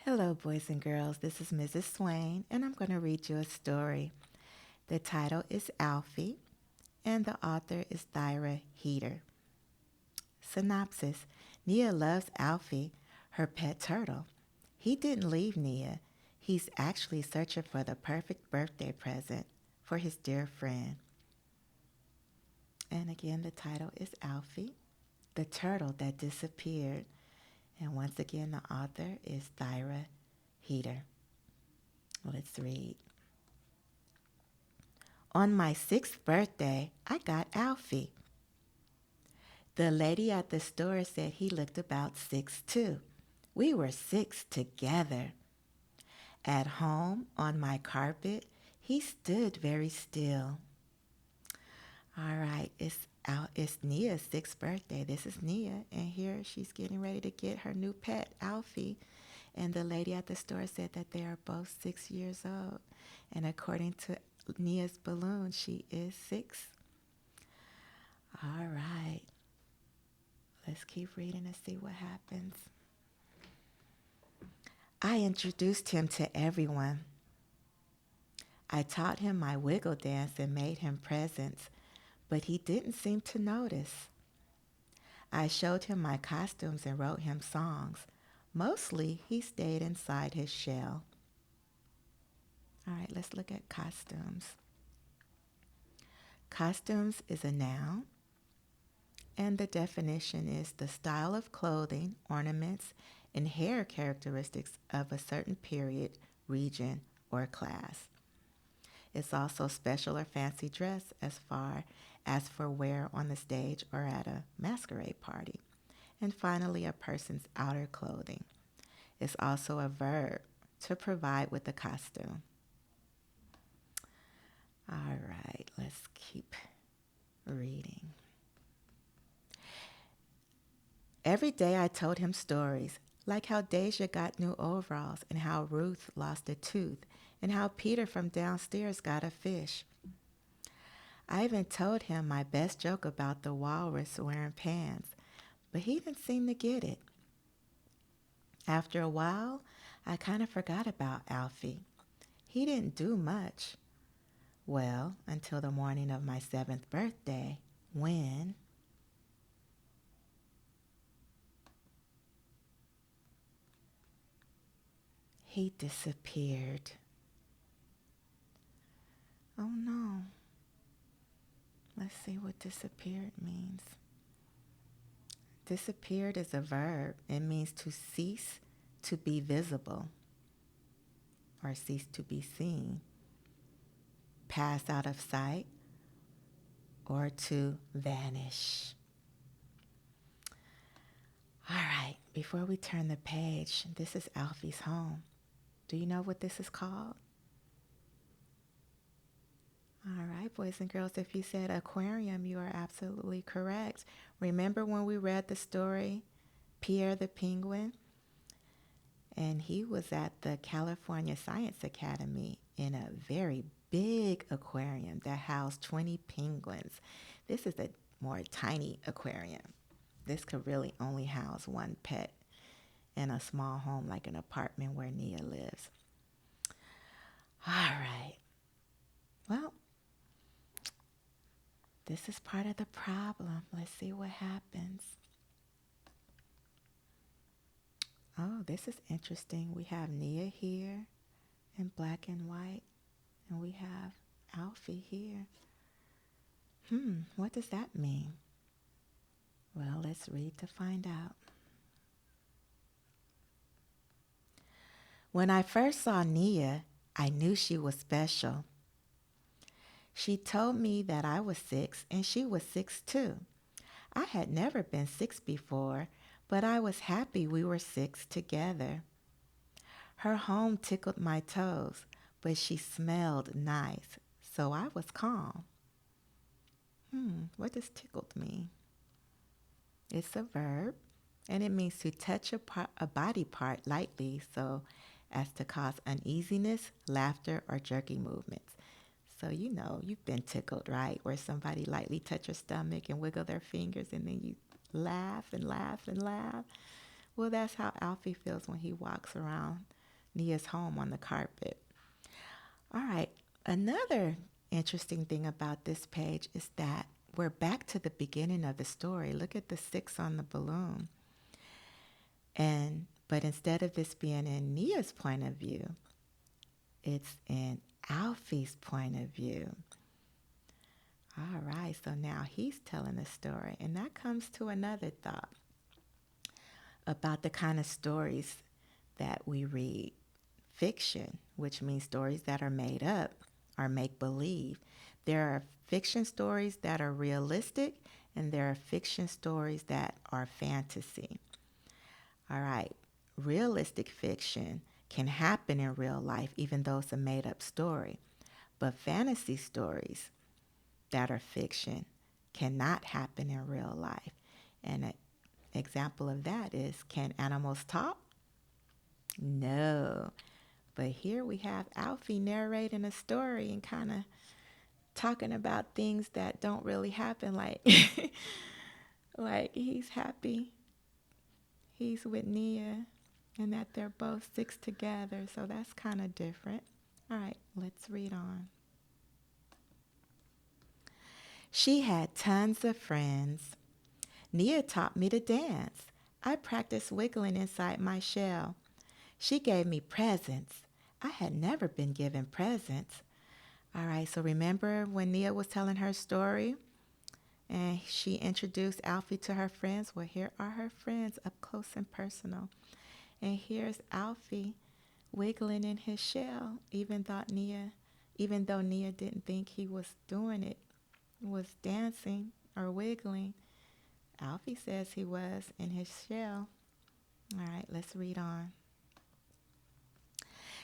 Hello, boys and girls. This is Mrs. Swain, and I'm going to read you a story. The title is Alfie, and the author is Thyra Heater. Synopsis: Nia loves Alfie, her pet turtle. He didn't leave Nia. He's actually searching for the perfect birthday present for his dear friend. And again, the title is Alfie, the turtle that disappeared. And once again, the author is Thyra Heater. Let's read. On my sixth birthday, I got Alfie. The lady at the store said he looked about 6 too. We were 6 together. At home, on my carpet, he stood very still. All right, it's Nia's sixth birthday. This is Nia, and here she's getting ready to get her new pet, Alfie. And the lady at the store said that they are both 6 years old. And according to Nia's balloon, she is 6. All right. Let's keep reading and see what happens. I introduced him to everyone. I taught him my wiggle dance and made him presents, but he didn't seem to notice. I showed him my costumes and wrote him songs. Mostly, he stayed inside his shell. All right, let's look at costumes. Costumes is a noun, and the definition is the style of clothing, ornaments, and hair characteristics of a certain period, region, or class. It's also special or fancy dress as far as for wear on the stage or at a masquerade party. And finally, a person's outer clothing. It's also a verb to provide with the costume. All right, let's keep reading. Every day I told him stories, like how Deja got new overalls and how Ruth lost a tooth and how Peter from downstairs got a fish. I even told him my best joke about the walrus wearing pants, but he didn't seem to get it. After a while, I kind of forgot about Alfie. He didn't do much. Well, until the morning of my 7th birthday, when he disappeared. Oh no. Let's see what disappeared means. Disappeared is a verb. It means to cease to be visible or cease to be seen, pass out of sight, or to vanish. All right, before we turn the page, this is Alfie's home. Do you know what this is called? All right, boys and girls, if you said aquarium, you are absolutely correct. Remember when we read the story, Pierre the Penguin? And he was at the California Science Academy in a very big aquarium that housed 20 penguins. This is a more tiny aquarium. This could really only house one pet in a small home like an apartment where Nia lives. All right. Well, this is part of the problem. Let's see what happens. Oh, this is interesting. We have Nia here in black and white, and we have Alfie here. What does that mean? Well, let's read to find out. When I first saw Nia, I knew she was special. She told me that I was 6 and she was 6 too. I had never been 6 before, but I was happy we were 6 together. Her home tickled my toes, but she smelled nice, so I was calm. What does tickled mean? It's a verb, and it means to touch a body part lightly so as to cause uneasiness, laughter, or jerky movements. So you know you've been tickled, right? Where somebody lightly touch your stomach and wiggle their fingers and then you laugh and laugh and laugh. Well, that's how Alfie feels when he walks around Nia's home on the carpet. All right. Another interesting thing about this page is that we're back to the beginning of the story. Look at the 6 on the balloon. But instead of this being in Nia's point of view, it's in Alfie's point of view. All right, so now he's telling the story. And that comes to another thought about the kind of stories that we read. Fiction, which means stories that are made up or make believe. There are fiction stories that are realistic, and there are fiction stories that are fantasy. All right, realistic fiction can happen in real life, even though it's a made up story. But fantasy stories that are fiction cannot happen in real life. And an example of that is, can animals talk? No. But here we have Alfie narrating a story and kind of talking about things that don't really happen, like like he's happy he's with Nia and that they're both 6 together. So that's kind of different. All right, let's read on. She had tons of friends. Nia taught me to dance. I practiced wiggling inside my shell. She gave me presents. I had never been given presents. All right, so remember when Nia was telling her story and she introduced Alfie to her friends? Well, here are her friends up close and personal. And here's Alfie wiggling in his shell, even though Nia didn't think he was doing it, was dancing or wiggling. Alfie says he was in his shell. All right, let's read on.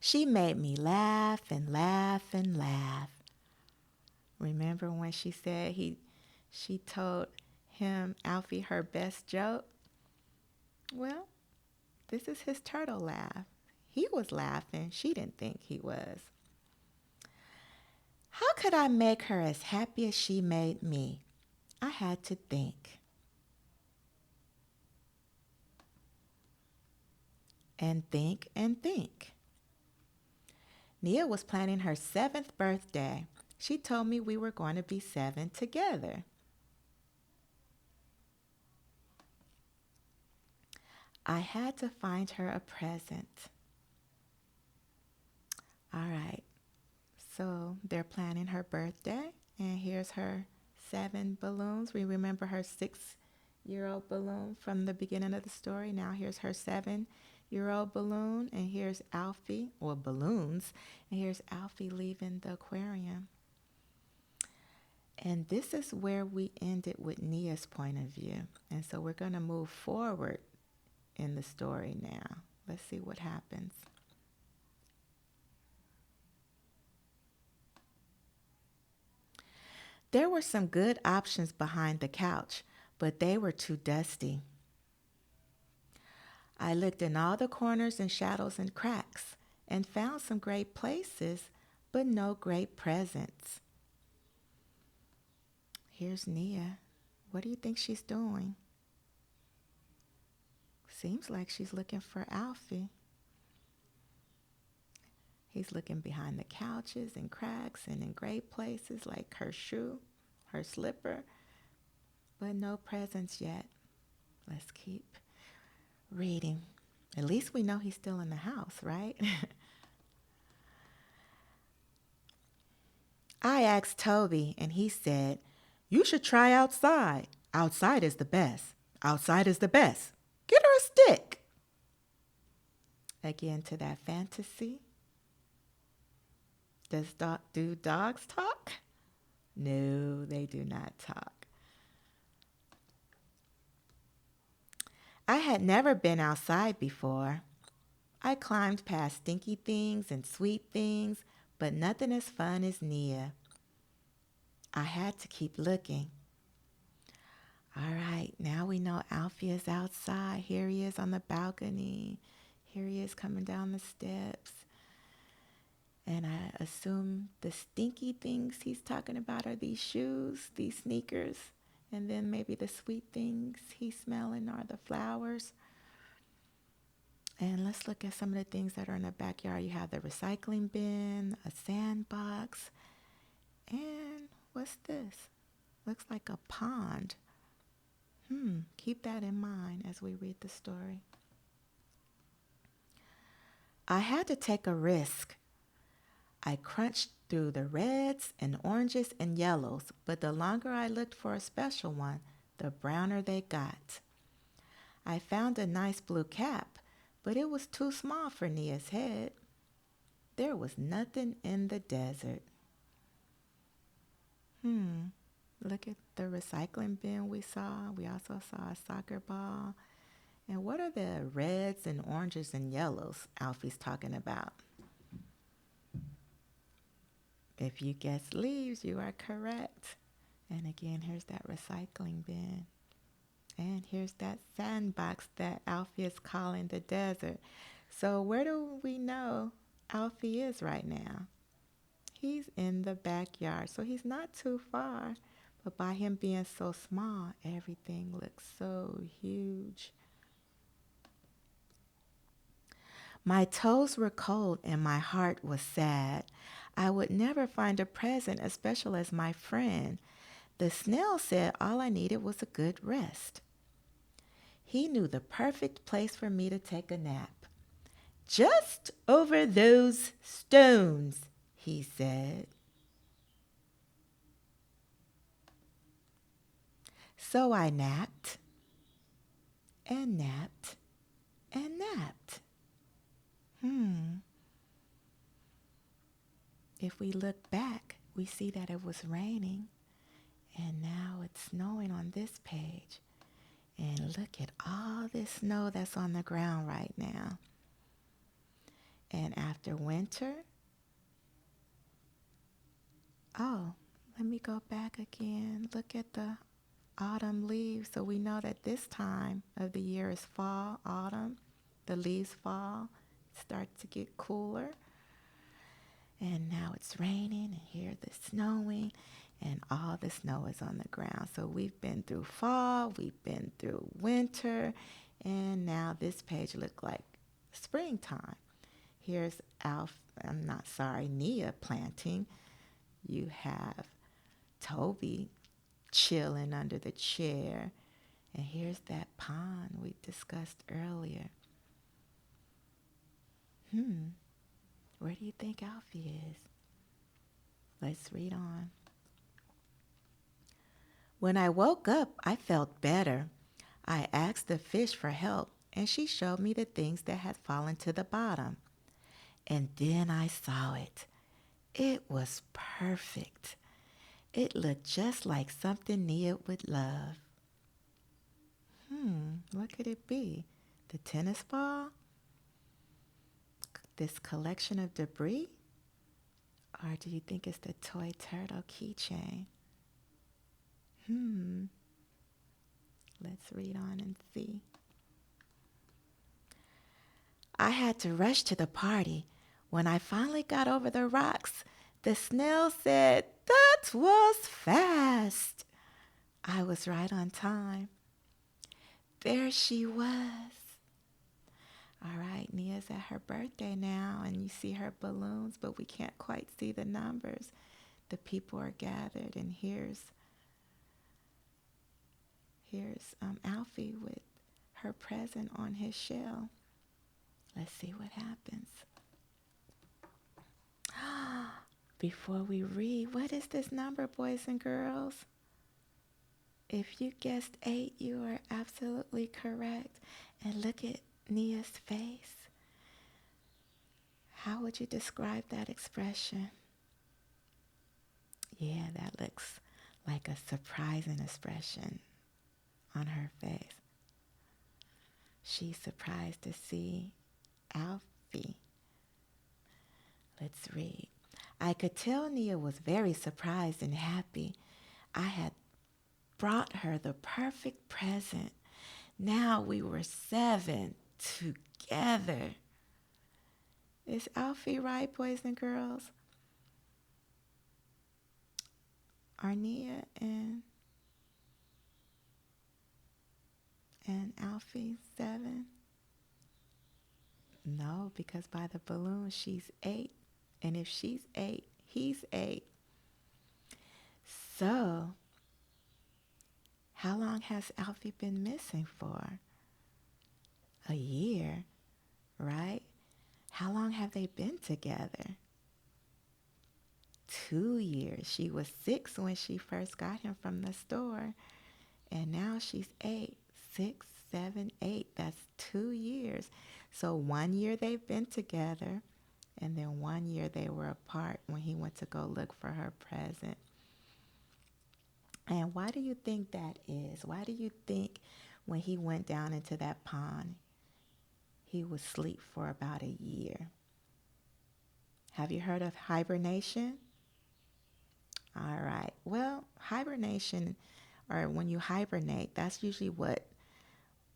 She made me laugh and laugh and laugh. Remember when she said she told him, Alfie, her best joke? Well, this is his turtle laugh. He was laughing. She didn't think he was. How could I make her as happy as she made me? I had to think. And think and think. Nia was planning her 7th birthday. She told me we were going to be 7 together. I had to find her a present. All right, so they're planning her birthday, and here's her 7 balloons. We remember her 6-year-old balloon from the beginning of the story. Now here's her 7-year-old balloon, and here's Alfie, or balloons, and here's Alfie leaving the aquarium. And this is where we ended with Nia's point of view. And so we're going to move forward in the story now. Let's see what happens. There were some good options behind the couch, but they were too dusty. I looked in all the corners and shadows and cracks and found some great places, but no great presents. Here's Nia. What do you think she's doing? Seems like she's looking for Alfie. He's looking behind the couches and cracks and in great places like her shoe, her slipper, but no presents yet. Let's keep reading. At least we know he's still in the house, right? I asked Toby, and he said, "You should try outside. Outside is the best. Outside is the best. Get her a stick." Again to that fantasy. Do dogs talk? No, they do not talk. I had never been outside before. I climbed past stinky things and sweet things, but nothing as fun as Nia. I had to keep looking. All right, now we know Alfie is outside. Here he is on the balcony. Here he is coming down the steps. And I assume the stinky things he's talking about are these shoes, these sneakers. And then maybe the sweet things he's smelling are the flowers. And let's look at some of the things that are in the backyard. You have the recycling bin, a sandbox, and what's this? Looks like a pond. Keep that in mind as we read the story. I had to take a risk. I crunched through the reds and oranges and yellows, but the longer I looked for a special one, the browner they got. I found a nice blue cap, but it was too small for Nia's head. There was nothing in the desert. Look at the recycling bin we saw. We also saw a soccer ball. And what are the reds and oranges and yellows Alfie's talking about? If you guessed leaves, you are correct. And again, here's that recycling bin. And here's that sandbox that Alfie is calling the desert. So where do we know Alfie is right now? He's in the backyard, so he's not too far. But by him being so small, everything looks so huge. My toes were cold and my heart was sad. I would never find a present as special as my friend. The snail said all I needed was a good rest. He knew the perfect place for me to take a nap. Just over those stones, he said. So I napped and napped and napped. If we look back, we see that it was raining and now it's snowing on this page. And look at all this snow that's on the ground right now. And after winter, let me go back again. Look at the autumn leaves. So we know that this time of the year is fall, autumn. The leaves fall, start to get cooler. And now it's raining and here it's snowing and all the snow is on the ground. So we've been through fall, we've been through winter, and now this page looks like springtime. Here's Nia planting. You have Toby chilling under the chair. And here's that pond we discussed earlier. Where do you think Alfie is? Let's read on. When I woke up, I felt better. I asked the fish for help, and she showed me the things that had fallen to the bottom. And then I saw it. It was perfect. It looked just like something Nia would love. What could it be? The tennis ball? This collection of debris? Or do you think it's the toy turtle keychain? Let's read on and see. I had to rush to the party. When I finally got over the rocks, the snail said, "That was fast." I was right on time. There she was. All right, Nia's at her birthday now, and you see her balloons, but we can't quite see the numbers. The people are gathered, and here's Alfie with her present on his shell. Let's see what happens. Before we read, what is this number, boys and girls? If you guessed 8, you are absolutely correct. And look at Nia's face. How would you describe that expression? Yeah, that looks like a surprising expression on her face. She's surprised to see Alfie. Let's read. I could tell Nia was very surprised and happy. I had brought her the perfect present. Now we were 7 together. Is Alfie right, boys and girls? Are Nia and Alfie 7? No, because by the balloon, she's 8. And if she's 8, he's 8. So, how long has Alfie been missing for? A year, right? How long have they been together? 2 years. She was 6 when she first got him from the store, and now she's 8. 6, 7, 8. That's 2 years. So 1 year they've been together, and then 1 year they were apart when he went to go look for her present. And why do you think that is? Why do you think when he went down into that pond, he would sleep for about a year? Have you heard of hibernation? All right. Well, hibernation, or when you hibernate, that's usually what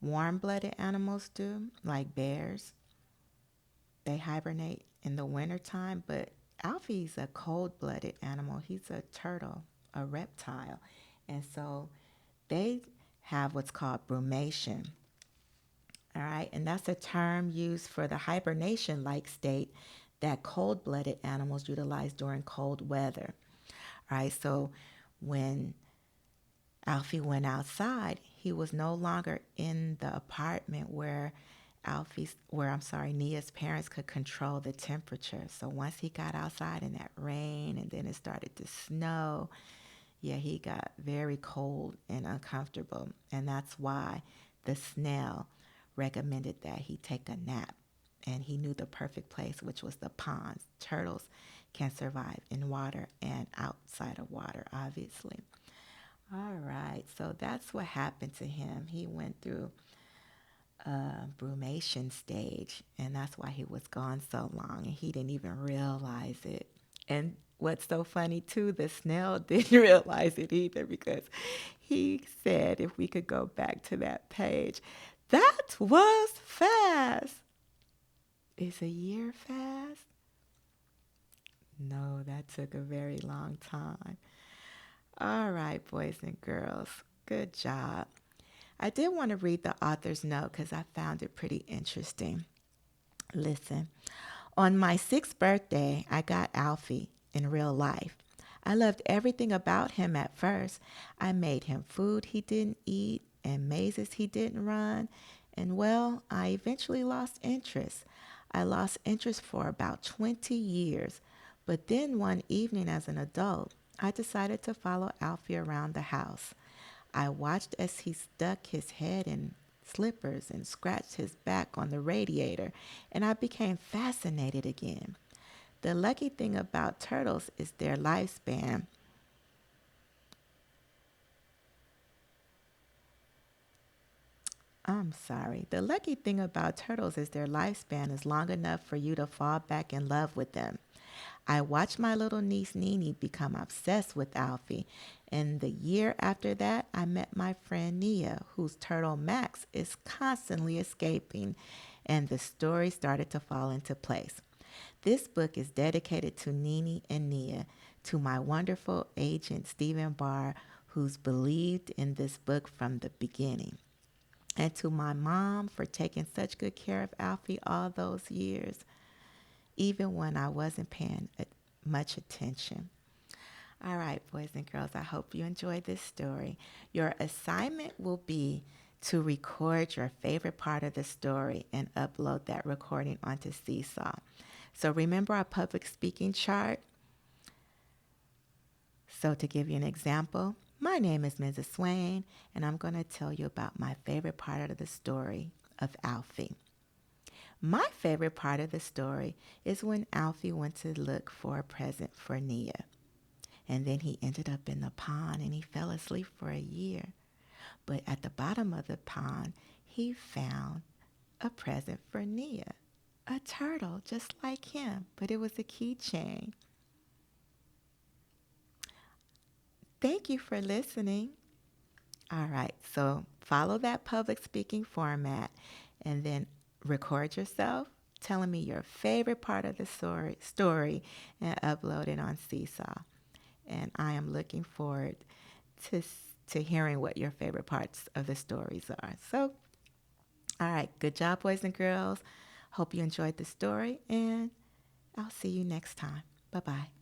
warm-blooded animals do, like bears. They hibernate in the wintertime, but Alfie's a cold-blooded animal. He's a turtle, a reptile. And so they have what's called brumation. All right, and that's a term used for the hibernation-like state that cold-blooded animals utilize during cold weather. All right, so when Alfie went outside, he was no longer in the apartment where Nia's parents could control the temperature. So once he got outside in that rain and then it started to snow, yeah, he got very cold and uncomfortable. And that's why the snail recommended that he take a nap. And he knew the perfect place, which was the ponds. Turtles can survive in water and outside of water, obviously. All right, so that's what happened to him. He went through a brumation stage, and that's why he was gone so long, and he didn't even realize it. And what's so funny too, the snail didn't realize it either, because he said, if we could go back to that page, that was fast. Is a year fast? No, that took a very long time. All right, boys and girls, good job. I did want to read the author's note because I found it pretty interesting. Listen, on my 6th birthday, I got Alfie in real life. I loved everything about him at first. I made him food he didn't eat and mazes he didn't run. And well, I eventually lost interest. I lost interest for about 20 years. But then one evening as an adult, I decided to follow Alfie around the house. I watched as he stuck his head in slippers and scratched his back on the radiator, and I became fascinated again. The lucky thing about turtles is their lifespan. I'm sorry. The lucky thing about turtles is their lifespan is long enough for you to fall back in love with them. I watched my little niece Nene become obsessed with Alfie, and the year after that, I met my friend Nia, whose turtle Max is constantly escaping, and the story started to fall into place. This book is dedicated to Nene and Nia, to my wonderful agent Stephen Barr, who's believed in this book from the beginning, and to my mom for taking such good care of Alfie all those years, even when I wasn't paying much attention. All right, boys and girls, I hope you enjoyed this story. Your assignment will be to record your favorite part of the story and upload that recording onto Seesaw. So remember our public speaking chart? So to give you an example, my name is Mrs. Swain, and I'm going to tell you about my favorite part of the story of Alfie. My favorite part of the story is when Alfie went to look for a present for Nia. And then he ended up in the pond and he fell asleep for a year. But at the bottom of the pond, he found a present for Nia. A turtle just like him, but it was a keychain. Thank you for listening. All right, so follow that public speaking format and then record yourself telling me your favorite part of the story and upload it on Seesaw. And I am looking forward to hearing what your favorite parts of the stories are. So, all right, good job, boys and girls. Hope you enjoyed the story, and I'll see you next time. Bye bye.